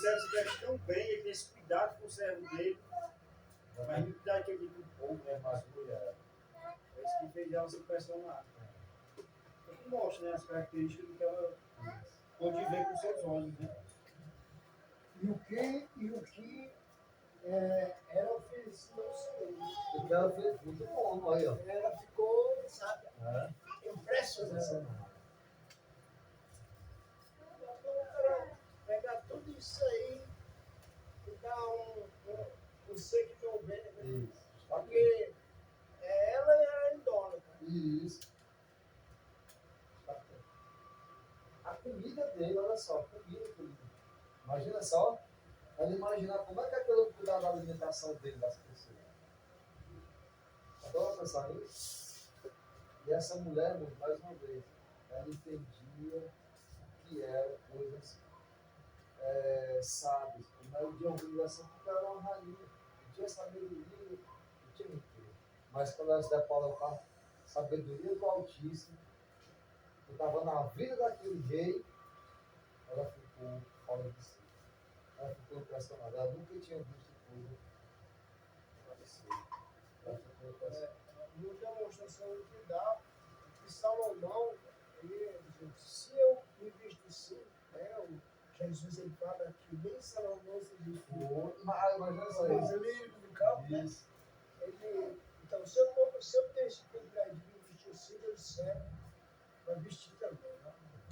servo se veste tão bem, ele tem esse cuidado com o servo dele, mas muito cuidado que ele tem com o povo, né? Mas mulher. É isso que fez ela se impressionar. Então, mostra, né, as características do que ela pode ver com seus olhos, né? E o que ela oferecia ao Senhor. O que ela fez muito bom, aí, ó. Ela ficou, sabe, impressionante. Então, pegar tudo isso aí e dar um seguimento bem, né? Isso. Porque ela é a idólatra. Isso. A comida dele, olha só, comida. Imagina só, ela imaginar como é que aquilo cuidar da alimentação dele, das pessoas. Adoro pensar nisso. E essa mulher, mais uma vez, ela entendia o que eram coisas sábias, como era de organização, porque ela era uma rainha, não tinha sabedoria, não tinha riqueza. Mas quando ela se deparou com a sabedoria do Altíssimo, que estava na vida daquele rei, ela ficou fora de si. Ela ficou impressionada. Ela nunca tinha visto coisa parecida. Ela ficou impressionada. Uma demonstração que dá que Salomão, ele diz, se eu me vestisse, né, Jesus ele fala que nem Salomão se vestiu. Imagina só Os isso. lírios do campo, né? Isso. Então, se eu tenho esse privilégio de vestir o símbolo do céu, vai vestir também.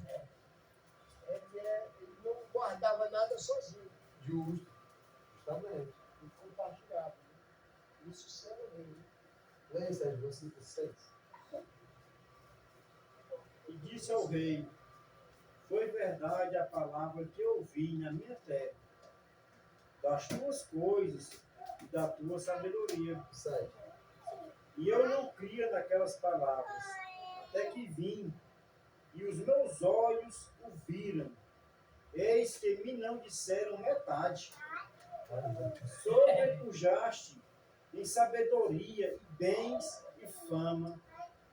Né? Ele não guardava nada sozinho. Justo. Justamente. Ele compartilhava. Né? Isso sendo rei. Leia, Sérgio, versículo 6. E disse ao rei: foi verdade a palavra que eu ouvi na minha terra, das tuas coisas e da tua sabedoria. 7. E eu não cria naquelas palavras, até que vim, e os meus olhos o viram. Eis que me não disseram metade. Sobrepujaste em sabedoria e bens e fama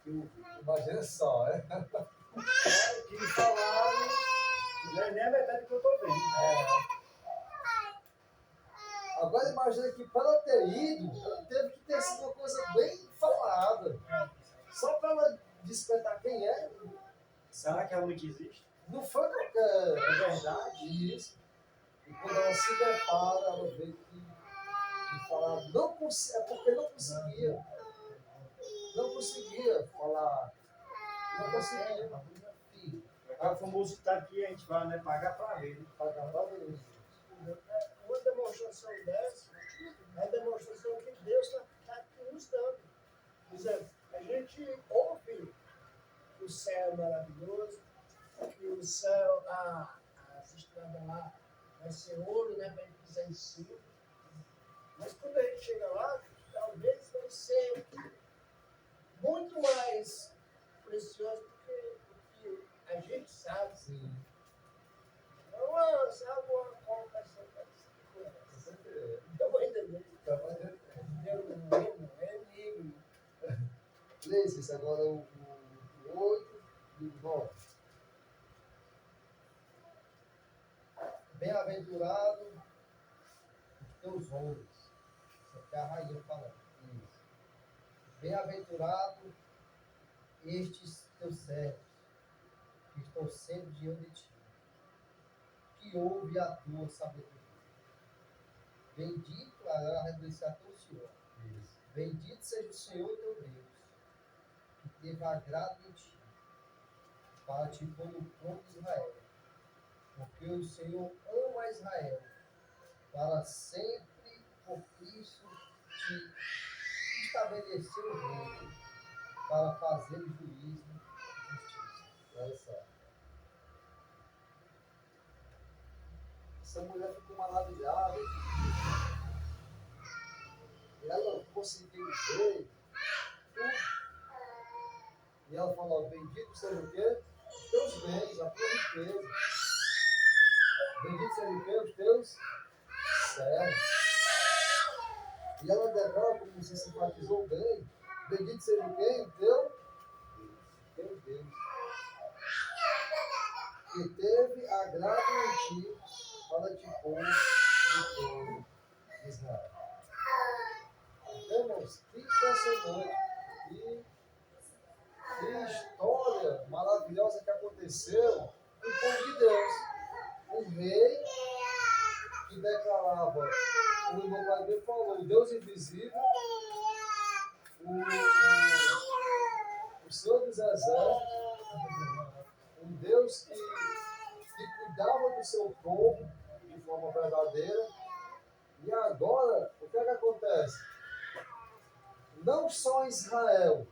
que eu ouvi. Imagina só, é? O que me falaram não é nem a metade do que eu estou vendo. Agora imagina que para ela ter ido, ela teve que ter sido uma coisa bem falada. Só para ela despertar quem é. Será que realmente existe? Não foi qualquer. É verdade isso. E quando ela se depara, ela vê que falar não é porque não conseguia. Não conseguia falar. Não conseguia. É o famoso ditado que a gente vai, né, pagar para ver. Né? Pagar para ver. Uma demonstração dessa é a demonstração que Deus está nos dando. Por exemplo, a gente ouve que o céu é maravilhoso, que o céu, as estradas lá, vai ser ouro, né, para ele pisar em cima. Mas quando a gente chega lá, talvez vai ser muito mais precioso do que a gente sabe. Sim. Não, sabe uma comparação parecida com essa. Eu vou entender. Leia isso agora o 8 e o 9. Bem-aventurado os teus homens. Isso aqui é a rainha falando. Isso. Bem-aventurado estes teus servos que estão sempre diante de ti, que ouve a tua sabedoria. Bendito, agora reverenciar teu Senhor. Isso. Bendito seja o Senhor teu Deus, que teve agrado em ti, para te pôr no trono de Israel. Porque o Senhor ama Israel, para sempre, por isso te estabeleceu o reino, para fazer juízo e justiça. Olha só. Essa mulher ficou maravilhada. Ela conseguiu ver tudo. E ela falou: bendito seja o quê? Os teus bens, a tua riqueza. Bendito seja o quê? Os teus servos. E ela declara, como se simpatizou bem: bendito seja o quê? O teu Deus. Que teve agrado em ti, para te pôr no trono de Israel. Irmãos, que impressionante. Que história maravilhosa que aconteceu com o povo de Deus. Um rei que declarava, como o meu pai bem falou, o Deus invisível, o Senhor dos Exércitos, um Deus que cuidava do seu povo de forma verdadeira. E agora, o que é que acontece? Não só em Israel,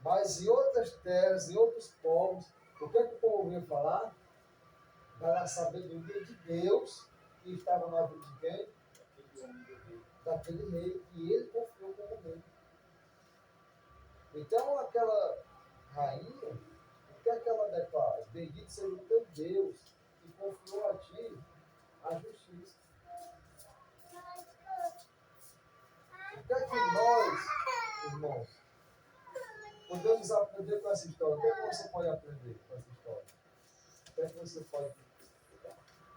mas em outras terras, em outros povos, o que é que o povo veio falar? Da sabedoria de Deus que estava na vida de quem? Daquele rei que ele confiou como rei. Então aquela rainha, o que é que ela declara? Bendito seja o teu Deus que confiou a ti a justiça. O que é que nós, irmãos, podemos aprender com essa história? O que é que você pode aprender com essa história? O que é que você pode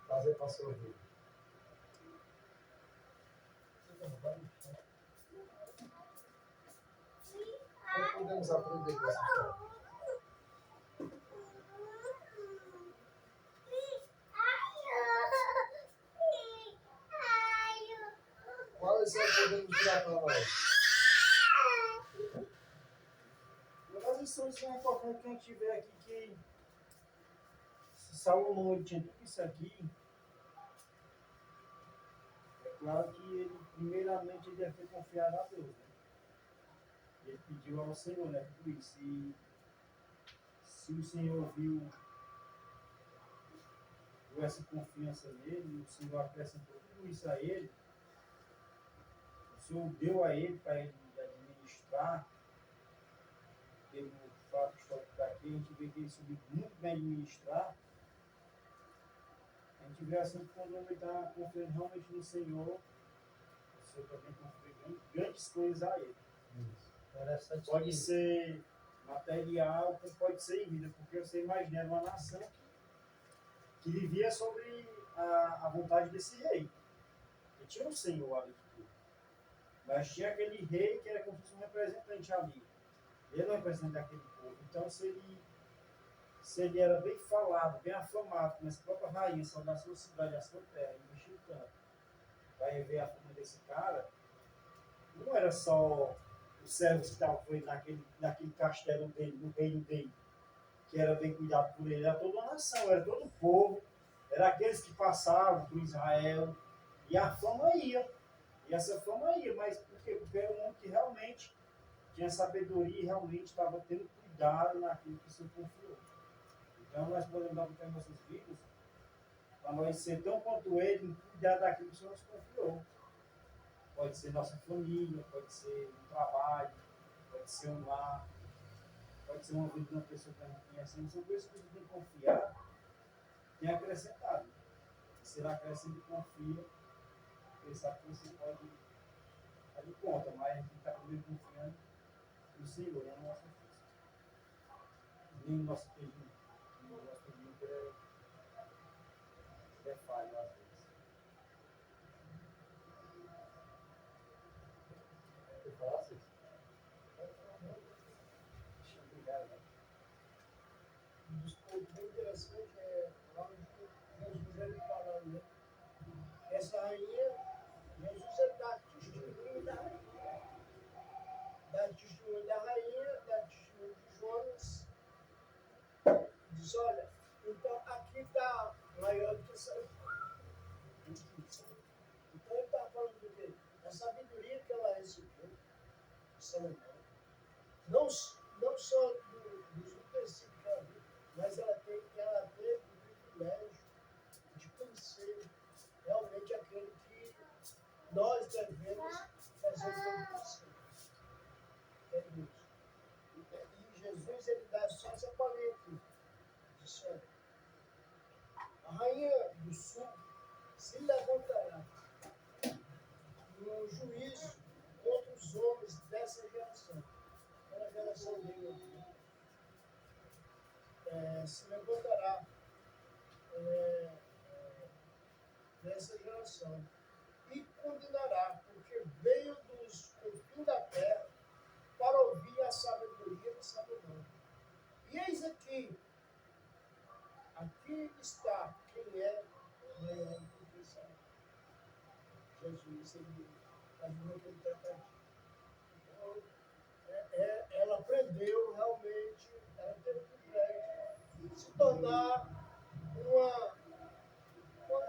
trazer para a sua vida? O que podemos aprender com essa história? Qual lição podemos tirar para nós? Uma das lições mais importantes que a gente tiver aqui que se Salomão ele tinha tudo isso aqui, é claro que ele, primeiramente, ele deve ter confiado a Deus, né? Ele pediu ao Senhor, né? Tudo isso. E se o Senhor viu essa confiança nele, o Senhor acrescentou tudo isso a ele, o Senhor deu a ele para ele administrar, pelo fato histórico daqui, a gente vê que ele soube muito bem administrar. A gente vê assim que quando ele está confiando realmente no Senhor, o Senhor também confia grandes coisas a ele. Pode ser material, como pode ser em vida, porque você imagina uma nação que vivia sobre a vontade desse rei. E tinha um Senhor ali, mas tinha aquele rei que era como se fosse um representante ali. Ele não é representante daquele povo. Então, se ele era bem falado, bem afamado, como essa própria rainha, só da sua cidade, da sua terra, investiu tanto, vai ver a fama desse cara, não era só os servos que estavam naquele castelo dele, no reino dele, que era bem cuidado por ele, era toda a nação, era todo o povo, era aqueles que passavam por Israel, e a fama ia, e essa fama ia, mas por quê? Porque era um homem que realmente tinha sabedoria e realmente estava tendo cuidado naquilo que o Senhor confiou. Então nós podemos dar para nossas vidas, para nós ser tão quanto ele, em cuidar daquilo que o Senhor nos confiou. Pode ser nossa família, pode ser um trabalho, pode ser um lar, pode ser uma vida de uma pessoa que a gente conhece. São coisas que a gente tem que confiar, tem acrescentado. Se ele acrescenta e confia, ele sabe que você pode dar de conta, mas a gente está primeiro confiando no Senhor, não na nossa força. Nem no nosso entendimento. O nosso entendimento é falho às vezes. Você falasse isso? Obrigado, né? Um dos pontos bem interessantes é lá onde Jesus ele falando, né? Essa rainha, Jesus ele dá testemunho da rainha. Dá testemunho da rainha, dá testemunho de Jonas. Diz, olha, então aqui está maior do que Salomão. Então ele está falando do quê? Da sabedoria que ela recebeu de Salomão. Não só dos utensílios que ela viu, mas ela teve o privilégio de conhecer realmente aquele que nós devemos fazer como possível. É Deus. E Jesus ele dá só essa palavra aqui. Diz, olha, a rainha do sul se levantará no juízo contra os homens dessa geração. Aquela geração dele aqui. Se levantará nessa geração. E condenará, porque veio dos confins da terra para ouvir a sabedoria de Salomão. E eis aqui está quem é maior do que Salomão. Jesus, ele fazendo aquele tratadinho. Então, ela aprendeu realmente, ela teve o privilégio de se tornar uma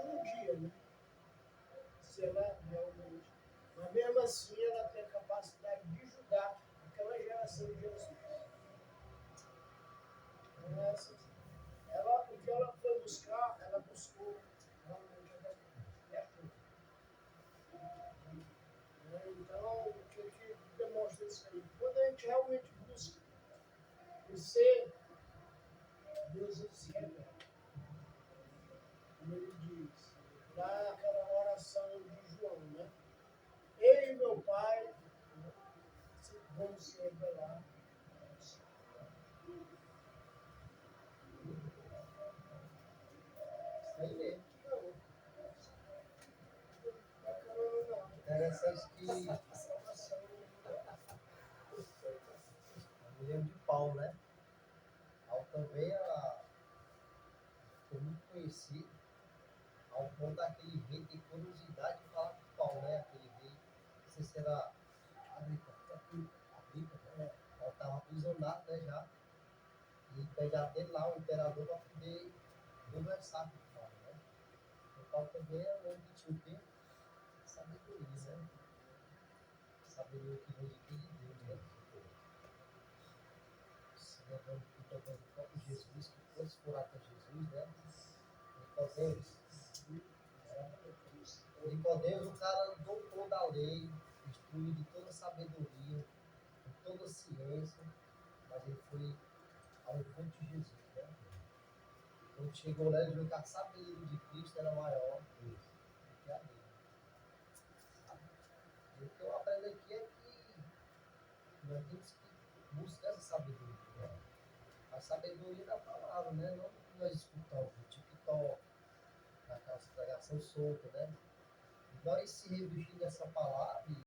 judia, né? Se ela realmente. Mas mesmo assim, ela tem a capacidade de julgar aquela geração de Jesus. Então, o que ela foi buscar, ela buscou realmente a verdade. E achou. Então, o que demonstra isso aí? Quando a gente realmente busca ser, Deus se revela. Como ele diz, lá naquela oração de João, né? Eu e meu Pai vamos se revelar. Isso aí mesmo. Não, bacana não. Interessante que Salvação. eu lembro de Paulo, né? Paulo também foi muito conhecido, ao ponto daquele rei ter curiosidade de falar com Paulo, né? Aquele rei, não sei se era Agripa, né? Paulo estava aprisionado, né, já. E pegar dele lá o imperador para poder conversar com Paulo, né? O Paulo também é um homem que tinha o quê? Sabedoria, né? Sabedoria que vem de quem? De Deus, né? Se levando também do próprio Jesus, que todos foram até Jesus, né? Nicodemos, o cara doutor da lei, instruído de toda sabedoria, de toda ciência, mas ele foi ao encontro de Jesus, né? Quando chegou lá, ele viu que a sabedoria de Cristo era maior do que a dele. Sabe? E o que eu aprendo aqui é que nós temos que buscar essa sabedoria, né? A sabedoria da palavra, né? Não que nós escutamos no TikTok, naquela pregação solta, né? Nós se revestir dessa palavra